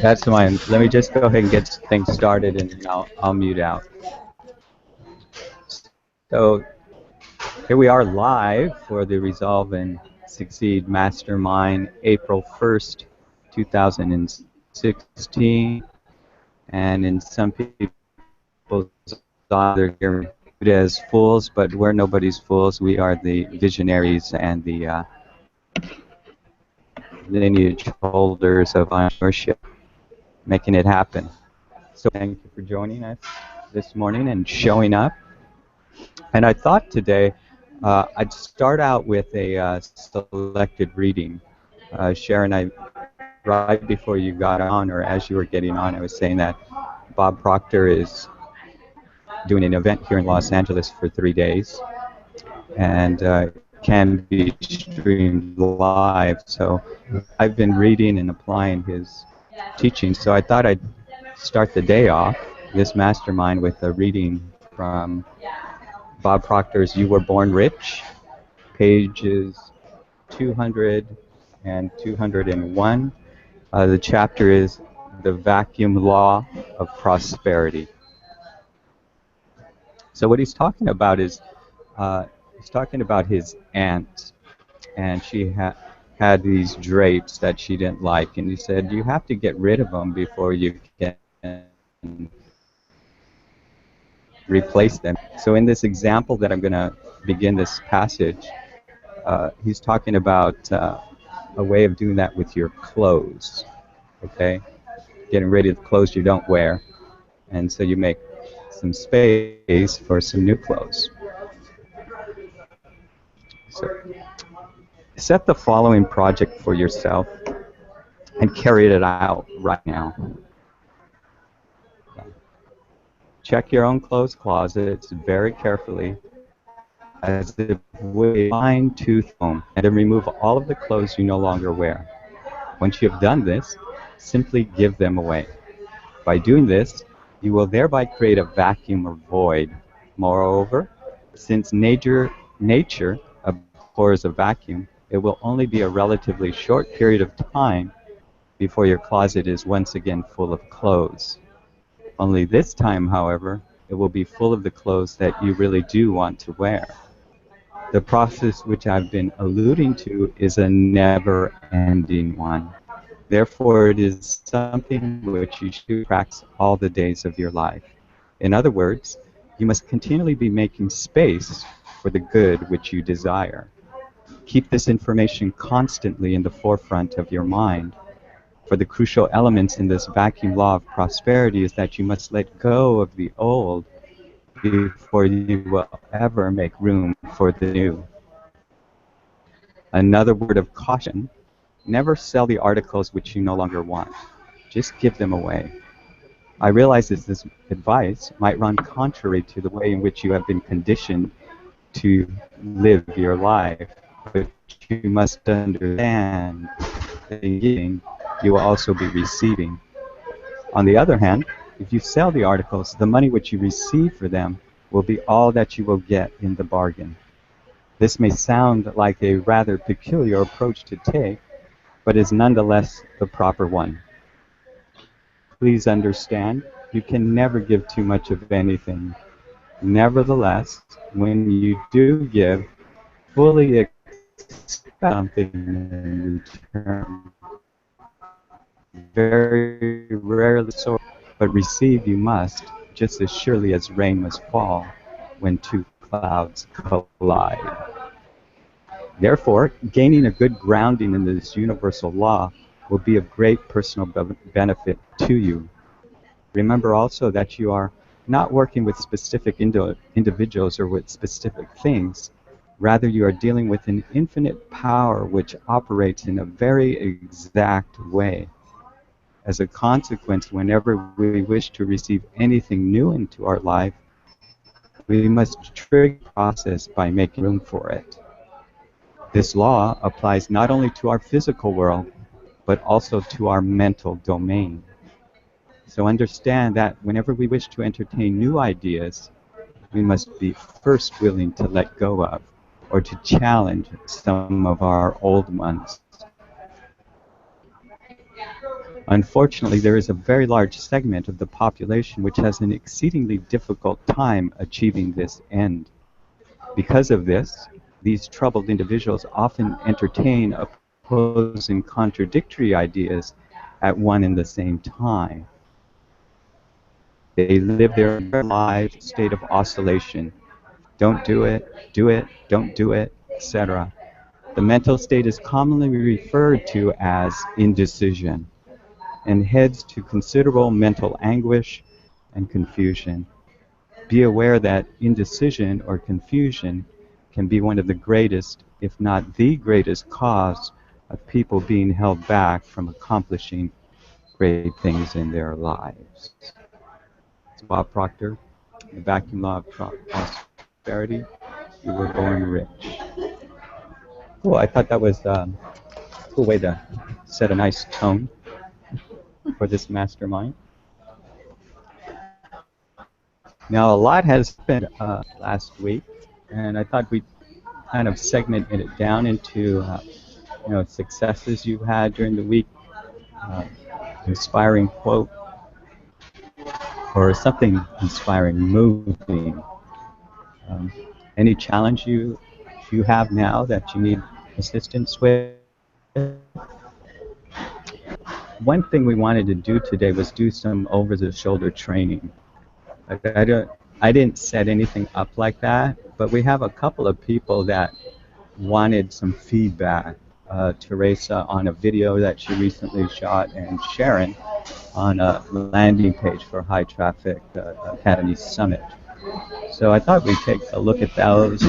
That's mine. Let me just go ahead and get things started, and then I'll mute out. So here we are live for the Resolve and Succeed Mastermind, April 1st, 2016. And in some people's eyes, they're here as fools, but we're nobody's fools. We are the visionaries and the lineage holders of entrepreneurship, making it happen. So thank you for joining us this morning and showing up. And I thought today I'd start out with a selected reading. Sharon, right before you got on, or as you were getting on, I was saying that Bob Proctor is doing an event here in Los Angeles for 3 days, and can be streamed live. So I've been reading and applying his teachings. So I thought I'd start the day off, this mastermind, with a reading from Bob Proctor's You Were Born Rich, pages 200 and 201. The chapter is The Vacuum Law of Prosperity. So what he's talking about is, he's talking about his aunt, and she had these drapes that she didn't like, and he said, you have to get rid of them before you can replace them. So in this example that I'm going to begin this passage, he's talking about a way of doing that with your clothes, okay? Getting rid of the clothes you don't wear, and so you make some space for some new clothes. So set the following project for yourself and carry it out right now. Check your own clothes closets very carefully, as if with a fine-tooth comb, and then remove all of the clothes you no longer wear. Once you have done this, simply give them away. By doing this, you will thereby create a vacuum or void. Moreover, since nature abhors a vacuum, it will only be a relatively short period of time before your closet is once again full of clothes. Only this time, however, it will be full of the clothes that you really do want to wear. The process which I've been alluding to is a never-ending one. Therefore, it is something which you should practice all the days of your life. In other words, you must continually be making space for the good which you desire. Keep this information constantly in the forefront of your mind. For the crucial elements in this vacuum law of prosperity is that you must let go of the old before you will ever make room for the new. Another word of caution: never sell the articles which you no longer want. Just give them away. I realize that this advice might run contrary to the way in which you have been conditioned to live your life, but you must understand that in giving, you will also be receiving. On the other hand, if you sell the articles, the money which you receive for them will be all that you will get in the bargain. This may sound like a rather peculiar approach to take, but is nonetheless the proper one. Please understand, you can never give too much of anything. Nevertheless, when you do give, fully expect something in return. Very rarely so, but receive you must, just as surely as rain must fall when two clouds collide. Therefore, gaining a good grounding in this universal law will be of great personal benefit to you. Remember also that you are not working with specific individuals or with specific things. Rather, you are dealing with an infinite power which operates in a very exact way. As a consequence, whenever we wish to receive anything new into our life, we must trigger the process by making room for it. This law applies not only to our physical world, but also to our mental domain. So understand that whenever we wish to entertain new ideas, we must be first willing to let go of or to challenge some of our old ones. Unfortunately, there is a very large segment of the population which has an exceedingly difficult time achieving this end. Because of this, these troubled individuals often entertain opposing contradictory ideas at one and the same time. They live their entire lives in a state of oscillation. Don't do it, don't do it, etc. The mental state is commonly referred to as indecision and heads to considerable mental anguish and confusion. Be aware that indecision or confusion can be one of the greatest, if not the greatest, cause of people being held back from accomplishing great things in their lives. It's Bob Proctor, The Vacuum Law of Prosperity. You were born rich. Cool. I thought that was a cool way to set a nice tone for this mastermind. Now, a lot has happened last week, and I thought we'd kind of segment it down into successes you've had during the week, uh, inspiring quote, or something inspiring, moving. Um, any challenge you have now that you need assistance with? One thing we wanted to do today was do some over-the-shoulder training. Like I didn't set anything up like that, but we have a couple of people that wanted some feedback. Teresa on a video that she recently shot, and Sharon on a landing page for High Traffic Academy Summit. So I thought we'd take a look at those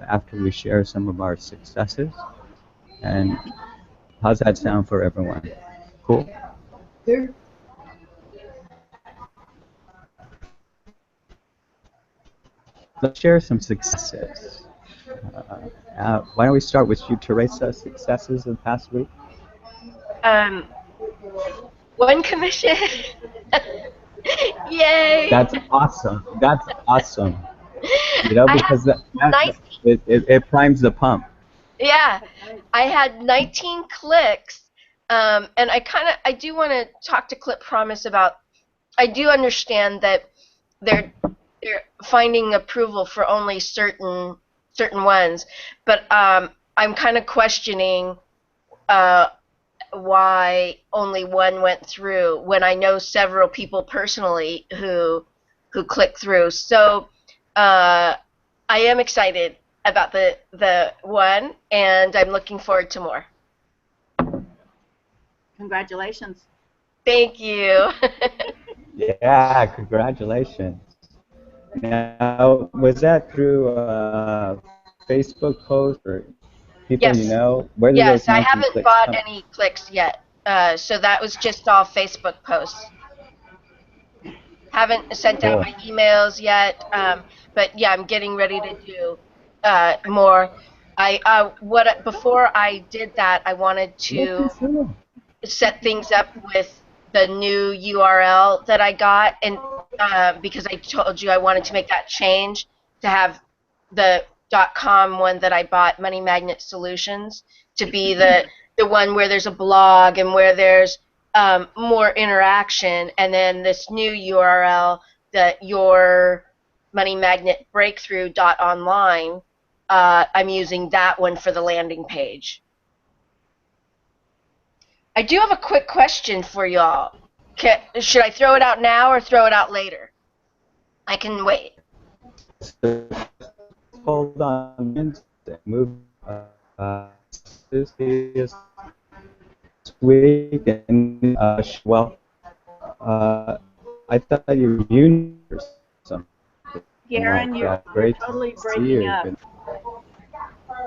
after we share some of our successes. And how's that sound for everyone? Cool? Here. Let's share some successes. Why don't we start with you, Teresa, successes of the past week? One commission. Yay! That's awesome. That's awesome. Because it primes the pump. Yeah, I had 19 clicks, and I do want to talk to Clip Promise about. I do understand that they're finding approval for only certain ones, but I'm kind of questioning why only one went through when I know several people personally who clicked through. So I am excited about the one, and I'm looking forward to more. Congratulations. Thank you. Yeah, congratulations. Now, was that through a Facebook post or people Yes. you know? Where did Yes, those I 19 haven't clicks bought come? any clicks yet, so that was just all Facebook posts. Haven't sent out Cool. my emails yet, but yeah, I'm getting ready to do more. Before I did that, I wanted to set things up with the new URL that I got, and because I told you I wanted to make that change to have the .com one that I bought, Money Magnet Solutions, to be the one where there's a blog and where there's more interaction, and then this new URL, that your Money Magnet Breakthrough .online, I'm using that one for the landing page. I do have a quick question for y'all. Should I throw it out now or throw it out later? I can wait. Hold on. Move this week, and I thought you were union or something. Garen, you're totally breaking up.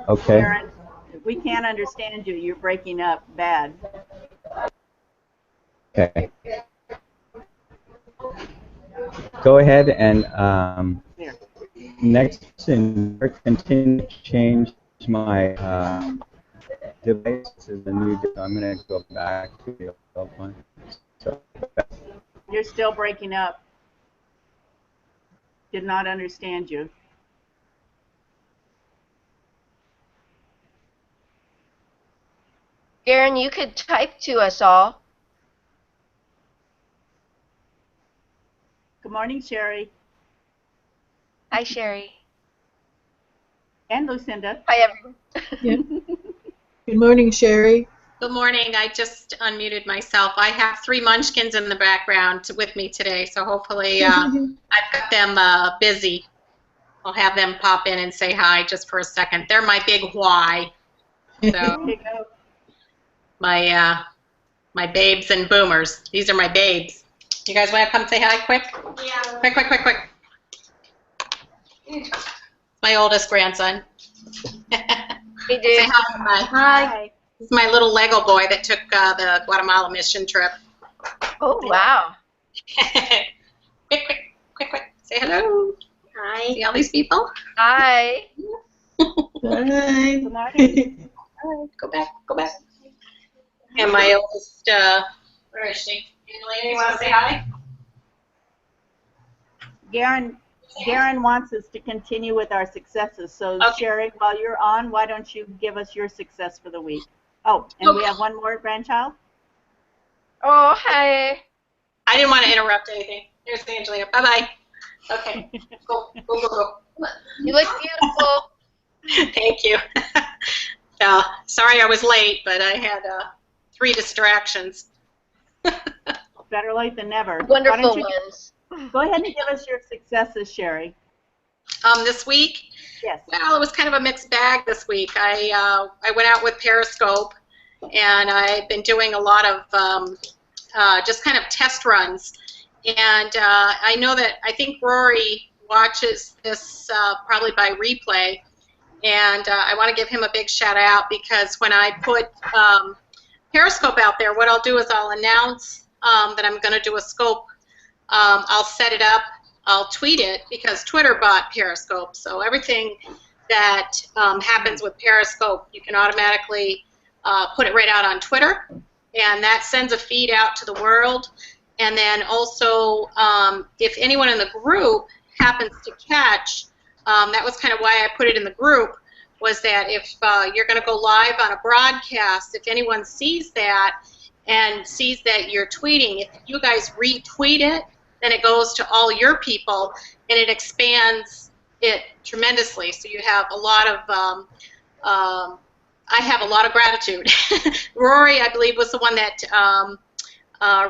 Okay. Garen, we can't understand you. You're breaking up bad. Okay. Go ahead and next question, continue to change my device. This is a new device. I'm going to go back to the old one. So, You're still breaking up. Did not understand you. Garen, you could type to us all. Good morning, Sherry. Hi, Sherry. And Lucinda. Hi, everyone. Yeah. Good morning, Sherry. Good morning. I just unmuted myself. I have 3 munchkins in the background with me today, so hopefully I've got them busy. I'll have them pop in and say hi just for a second. They're my big why. There So you go. my babes and boomers. These are my babes. You guys want to come say hi quick? Yeah. Quick, quick, quick, quick. My oldest grandson. We do. Say hi. Hi. This is my little Lego boy that took the Guatemala mission trip. Oh, wow. Quick, quick, quick, quick. Say hello. Hi. See all these people? Hi. Hi. Good morning. All right, go back, go back. And my oldest, where is she? Angelina, you want to say hi? Garen wants us to continue with our successes. So, Okay. Sherry, while you're on, why don't you give us your success for the week? Oh, and we have one more grandchild? Oh, hi. I didn't want to interrupt anything. There's Angelina. Bye-bye. Okay, go, go, go, go. You look beautiful. Thank you. Sorry I was late, but I had 3 distractions. Better late than never. Why Wonderful don't you ones. go ahead and give us your successes, Sherry. This week, Yes. well, it was kind of a mixed bag this week. I went out with Periscope, and I've been doing a lot of just kind of test runs. And I know that I think Rory watches this probably by replay, and I want to give him a big shout out because when I put Periscope out there, what I'll do is I'll announce that I'm going to do a scope. I'll set it up. I'll tweet it because Twitter bought Periscope. So everything that happens with Periscope, you can automatically put it right out on Twitter, and that sends a feed out to the world. And then also, if anyone in the group happens to catch, that was kind of why I put it in the group, was that if you're going to go live on a broadcast, if anyone sees that and sees that you're tweeting, if you guys retweet it, then it goes to all your people, and it expands it tremendously. So you have a lot of, I have a lot of gratitude. Rory, I believe, was the one that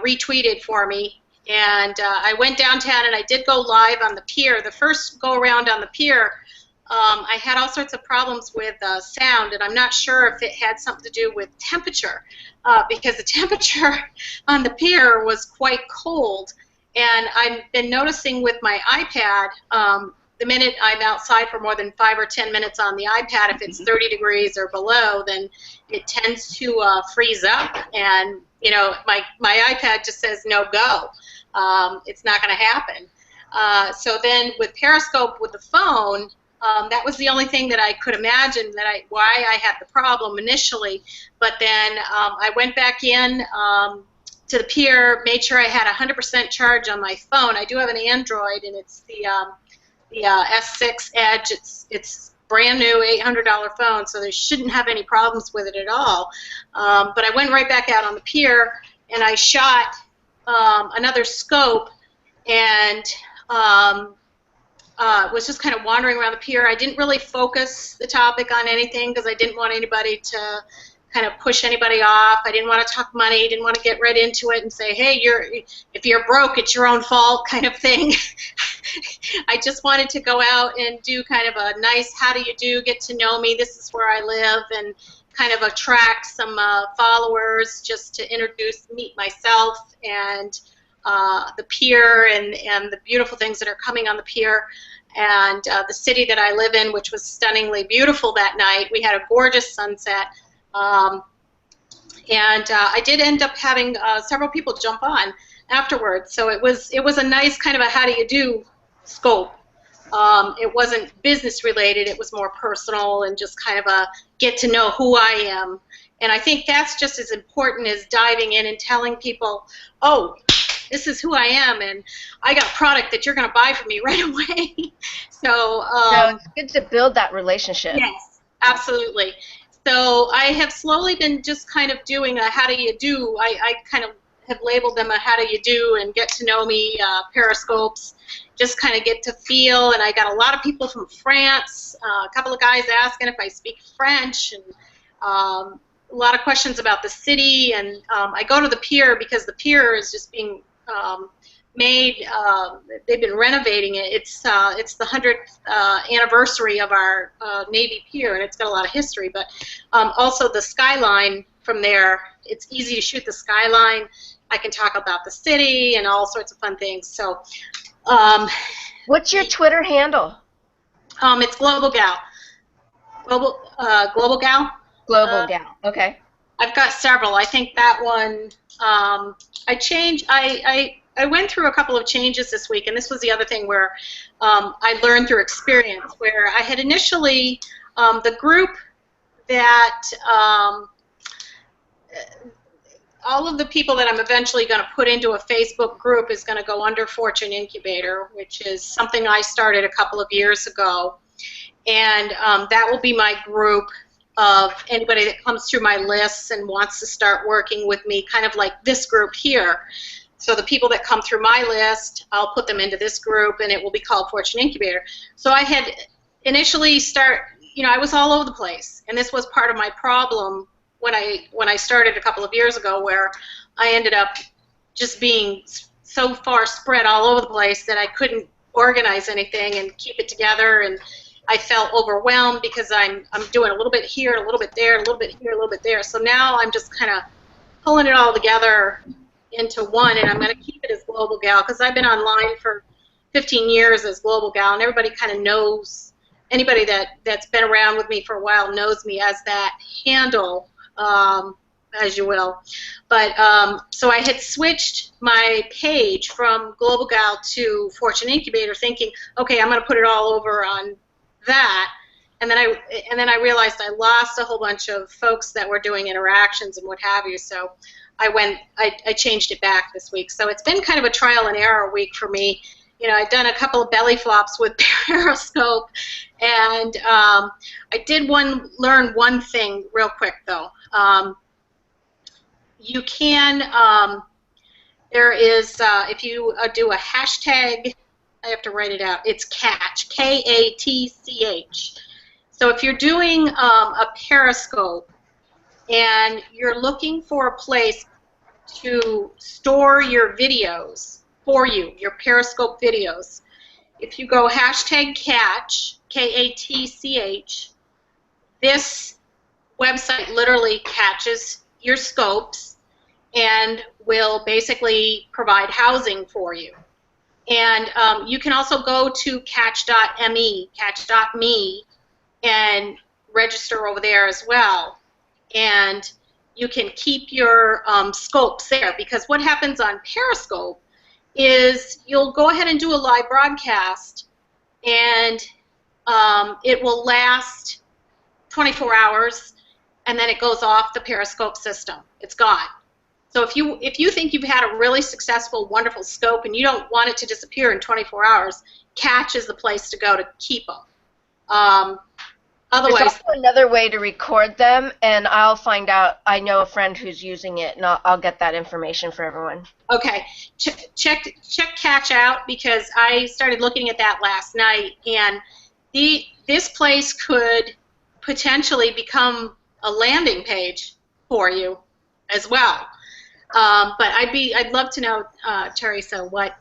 retweeted for me, and I went downtown and I did go live on the pier. The first go around on the pier, I had all sorts of problems with sound, and I'm not sure if it had something to do with temperature, because the temperature on the pier was quite cold. And I've been noticing with my iPad, the minute I'm outside for more than 5 or 10 minutes on the iPad, if it's 30 degrees or below, then it tends to freeze up. And, you know, my iPad just says no go. It's not going to happen. So then with Periscope with the phone, that was the only thing that I could imagine why I had the problem initially. But then I went back in to the pier, made sure I had 100% charge on my phone. I do have an Android, and it's the S6 Edge. It's brand new, $800 phone, so they shouldn't have any problems with it at all. But I went right back out on the pier, and I shot another scope, and was just kind of wandering around the pier. I didn't really focus the topic on anything because I didn't want anybody to kind of push anybody off. I didn't want to talk money. Didn't want to get right into it and say, hey, if you're broke, it's your own fault kind of thing. I just wanted to go out and do kind of a nice how do you do, get to know me, this is where I live, and kind of attract some followers just to meet myself and the pier and the beautiful things that are coming on the pier. And the city that I live in, which was stunningly beautiful that night. We had a gorgeous sunset. I did end up having several people jump on afterwards. So it was a nice kind of a how do you do scope. It wasn't business related. It was more personal and just kind of a get to know who I am. And I think that's just as important as diving in and telling people, oh, this is who I am, and I got a product that you're going to buy from me right away. So it's good to build that relationship. yes, absolutely. So I have slowly been just kind of doing a how do you do. I kind of have labeled them a how do you do and get to know me periscopes, just kind of get to feel. And I got a lot of people from France, a couple of guys asking if I speak French, and a lot of questions about the city. And I go to the pier because the pier is just being made. They've been renovating it. It's the 100th anniversary of our Navy pier, and it's got a lot of history. But also the skyline from there, it's easy to shoot the skyline. I can talk about the city and all sorts of fun things. So, What's your Twitter handle? it's Global Gal. Global Gal. Global Gal. Okay. I've got several. I think that one. I changed. I went through a couple of changes this week, and this was the other thing where I learned through experience, where I had initially the group that all of the people that I'm eventually going to put into a Facebook group is going to go under Fortune Incubator, which is something I started a couple of years ago, and that will be my group of anybody that comes through my lists and wants to start working with me, kind of like this group here. So the people that come through my list, I'll put them into this group, and it will be called Fortune Incubator. So I had initially I was all over the place, and this was part of my problem when I started a couple of years ago, where I ended up just being so far spread all over the place that I couldn't organize anything and keep it together, and I felt overwhelmed because I'm doing a little bit here, a little bit there, a little bit here, a little bit there. So now I'm just kind of pulling it all together into one, and I'm going to keep it as Global Gal because I've been online for 15 years as Global Gal, and everybody kind of knows, anybody that's been around with me for a while knows me as that handle, as you will. But so I had switched my page from Global Gal to Fortune Incubator, thinking, okay, I'm going to put it all over on that. And then I realized I lost a whole bunch of folks that were doing interactions and what have you. So I changed it back this week. So it's been kind of a trial and error week for me. I've done a couple of belly flops with Periscope, and I did learn one thing real quick though. You can, there is, if you do a hashtag, I have to write it out, it's catch, K-A-T-C-H. So if you're doing a Periscope and you're looking for a place to store your videos for you, your Periscope videos, if you go hashtag catch, K-A-T-C-H, this website literally catches your scopes and will basically provide housing for you. And you can also go to catch.me, catch.me, and register over there as well. And you can keep your scopes there, because what happens on Periscope is you'll go ahead and do a live broadcast, and it will last 24 hours, and then it goes off the Periscope system. It's gone. So if you think you've had a really successful, wonderful scope and you don't want it to disappear in 24 hours, Catch is the place to go to keep them. Otherwise, there's also another way to record them, and I'll find out. I know a friend who's using it, and I'll get that information for everyone. Okay, check Catch out, because I started looking at that last night, and this place could potentially become a landing page for you as well. But I'd love to know, Teresa, what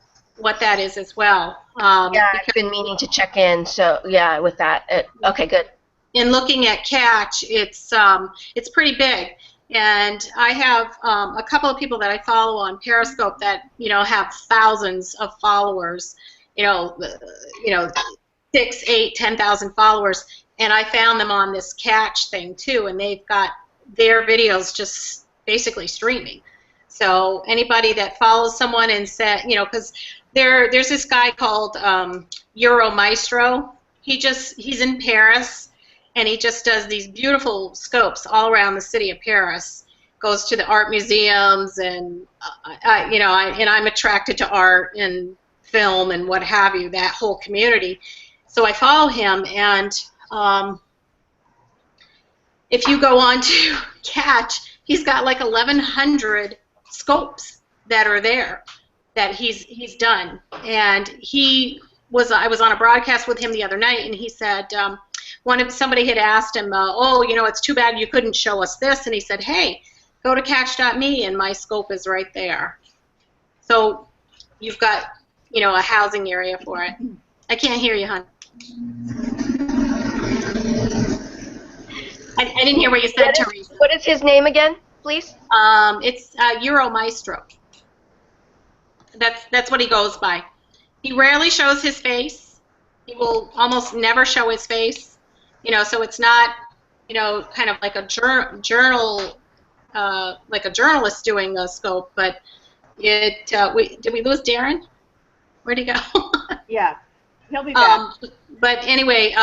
that is as well. Yeah, I've been meaning to check in. So yeah, with that, okay, good. In looking at Catch, it's pretty big, and I have a couple of people that I follow on Periscope that have thousands of followers, 6, 8, 10,000 followers, and I found them on this Catch thing too, and they've got their videos just basically streaming. So anybody that follows someone and said, because there's this guy called Euro Maestro. He's in Paris, and he just does these beautiful scopes all around the city of Paris. Goes to the art museums, and I'm attracted to art and film and what have you, that whole community. So I follow him, and if you go on to Catch, he's got like 1,100 scopes that are there that he's done. And I was on a broadcast with him the other night, and he said somebody had asked him, oh, it's too bad you couldn't show us this, and he said, hey, go to catch.me, and my scope is right there. So you've got a housing area for it. I can't hear you, hon. I didn't hear what you said, Teresa. What is his name again, please? It's Euro Maestro. That's what he goes by. He rarely shows his face. He will almost never show his face. So it's not, kind of like a journal, like a journalist doing a scope. But did we lose Darren? Where'd he go? Yeah, he'll be back. But anyway,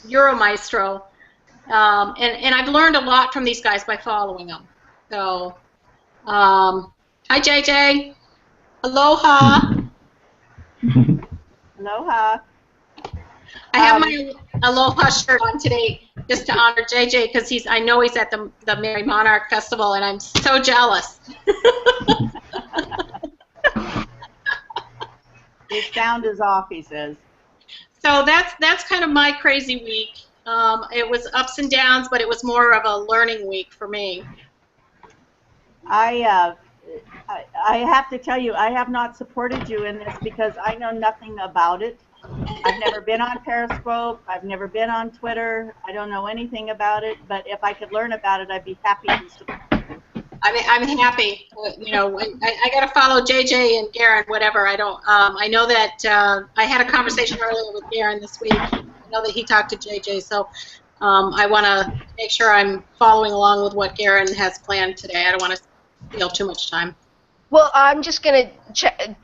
Euro Maestro. And I've learned a lot from these guys by following them. So, hi JJ, aloha. Aloha. I have my aloha shirt on today just to honor JJ because I know he's at the Merry Monarch Festival, and I'm so jealous. His sound is off, he says. So that's kind of my crazy week. It was ups and downs, but it was more of a learning week for me. I have to tell you, I have not supported you in this because I know nothing about it. I've never been on Periscope. I've never been on Twitter. I don't know anything about it, but if I could learn about it, I'd be happy to support you. I'm happy. I got to follow JJ and Garen, whatever. I know that I had a conversation earlier with Garen this week. I know that he talked to JJ, so I want to make sure I'm following along with what Garen has planned today. I don't want to steal too much time. Well, I'm just going to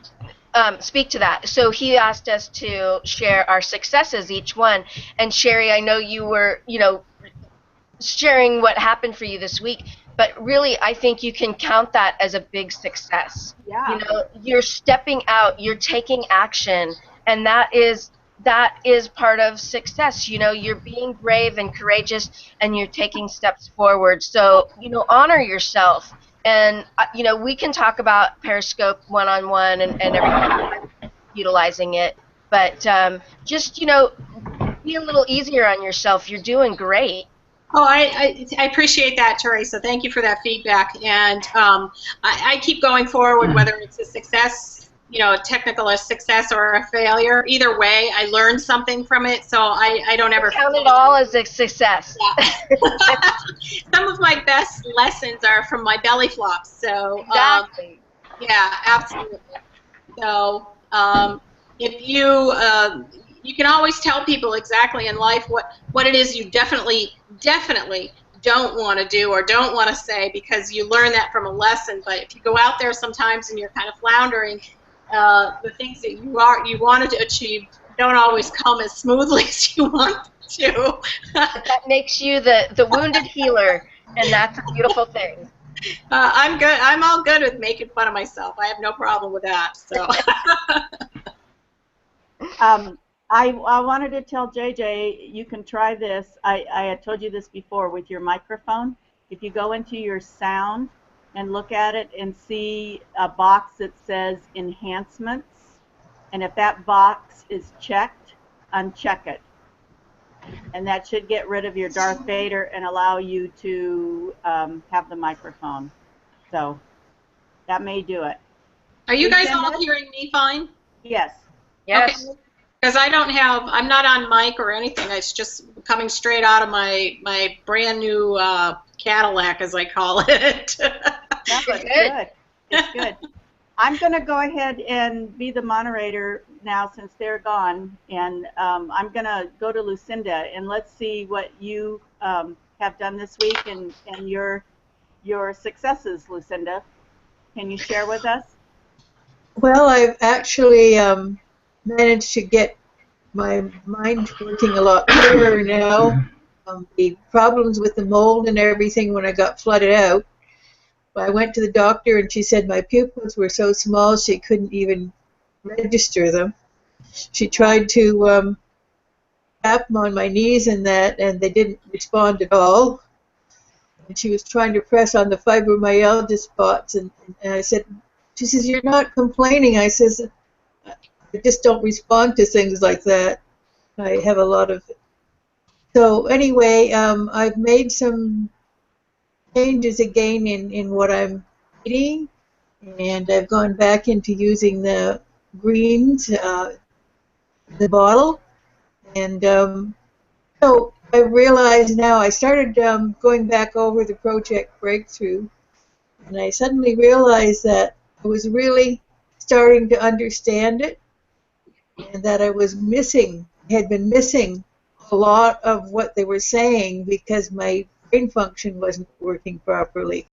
speak to that. So he asked us to share our successes, each one. And Sherry, I know you were, sharing what happened for you this week. But really, I think you can count that as a big success. Yeah. You're stepping out, you're taking action, and that is part of success. You're being brave and courageous, and you're taking steps forward. So, honor yourself. And, we can talk about Periscope one-on-one and everything, utilizing it. But just, be a little easier on yourself. You're doing great. Oh, I appreciate that, Teresa. Thank you for that feedback. And I keep going forward, whether it's a success, a technical success or a failure. Either way, I learned something from it, so I don't ever count it all as a success. Yeah. Some of my best lessons are from my belly flops. So exactly. Yeah, absolutely. So if you can always tell people exactly in life what it is you definitely don't want to do or don't want to say, because you learn that from a lesson. But if you go out there sometimes and you're kind of floundering, the things that you wanted to achieve don't always come as smoothly as you want to. That makes you the wounded healer, and that's a beautiful thing. I'm good. I'm all good with making fun of myself. I have no problem with that. So. I wanted to tell JJ, you can try this. I had told you this before with your microphone. If you go into your sound and look at it and see a box that says enhancements, and if that box is checked, uncheck it. And that should get rid of your Darth Vader and allow you to have the microphone. So that may do it. Are you guys all hearing me fine? Yes. Yes. Okay. Because I'm not on mic or anything. It's just coming straight out of my brand new Cadillac, as I call it. That was good. It's good. I'm going to go ahead and be the moderator now since they're gone, and I'm going to go to Lucinda, and let's see what you have done this week and your successes, Lucinda. Can you share with us? Well, I've actually managed to get my mind working a lot clearer now. The problems with the mold and everything when I got flooded out, I went to the doctor and she said my pupils were so small she couldn't even register them. She tried to tap them on my knees and that, and they didn't respond at all. And she was trying to press on the fibromyalgia spots, and I said, She says, "You're not complaining." I says, "I just don't respond to things like that. I have a lot of..." So anyway, I've made some changes again in what I'm eating, and I've gone back into using the greens, the bottle, and so I realize now I started going back over the Project Breakthrough, and I suddenly realized that I was really starting to understand it, and that I was missing, had been missing a lot of what they were saying because my brain function wasn't working properly.